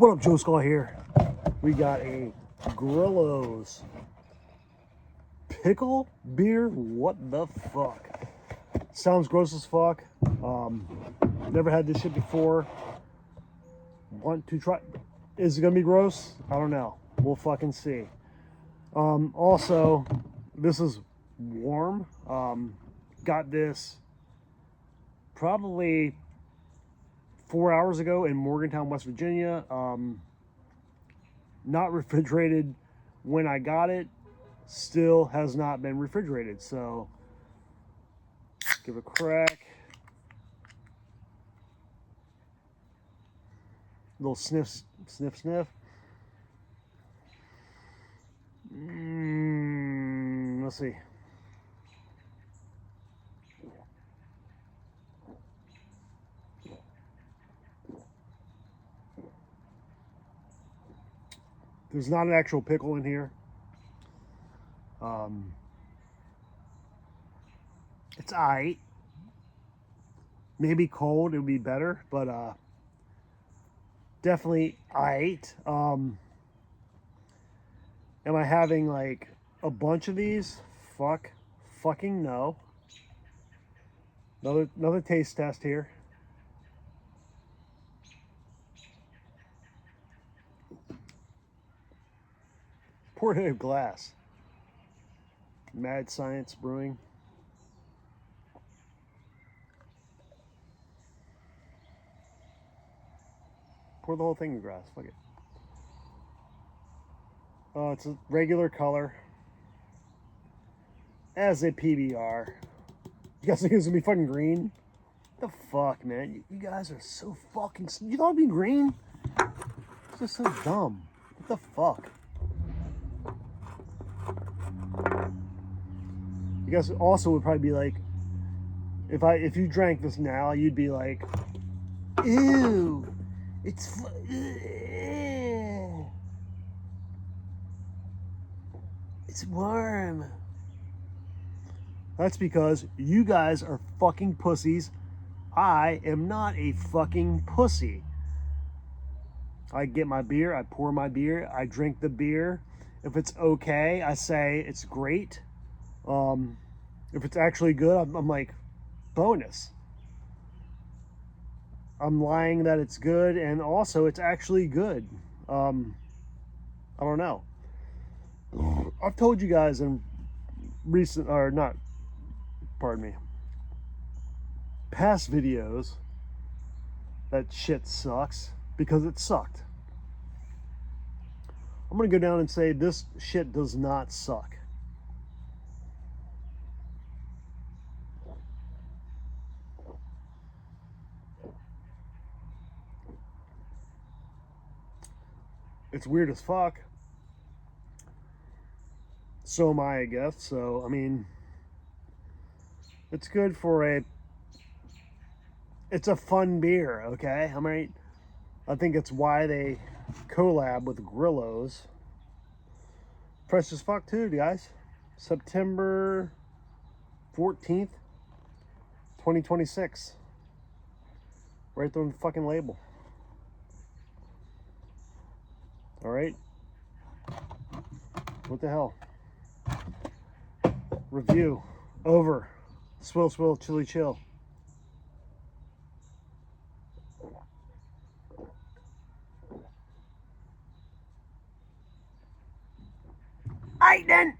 What up, Joe Skull here? We got a Grillo's pickle beer. What the fuck? Sounds gross as fuck. Never had this shit before. Want to try? Is it gonna be gross? I don't know. We'll fucking see. Also, this is warm. Got this probably 4 hours ago in Morgantown, West Virginia. Not refrigerated when I got it. Still has not been refrigerated. So, give it a crack. Little sniff, sniff, sniff. Let's see. There's not an actual pickle in here. It's aight. Maybe cold, it would be better, but definitely aight. Am I having like a bunch of these? Fucking no. Another taste test here. Poured in a glass. Mad Science Brewing. Pour the whole thing in glass. Fuck it. It's a regular color. As a PBR. You guys think it's gonna be fucking green? What the fuck, man? You guys are so fucking. You thought it'd be green? It's just so dumb. What the fuck? You guys also would probably be like, if you drank this now, you'd be like, ew, it's warm. That's because you guys are fucking pussies. I am not a fucking pussy. I get my beer, I pour my beer, I drink the beer. If it's okay, I say it's great. If it's actually good, I'm like, bonus. I'm lying that it's good, and also it's actually good. I don't know. I've told you guys in recent, or not, pardon me, past videos that shit sucks because it sucked. I'm gonna go down and say this shit does not suck. It's weird as fuck. So am I guess. So, I mean, it's good for it's a fun beer, okay? I mean, I think it's why they collab with Grillo's. Fresh as fuck too, guys. September 14th, 2026. Right there on the fucking label. All right. What the hell? Review over. Swill, chili, chill. Aight then.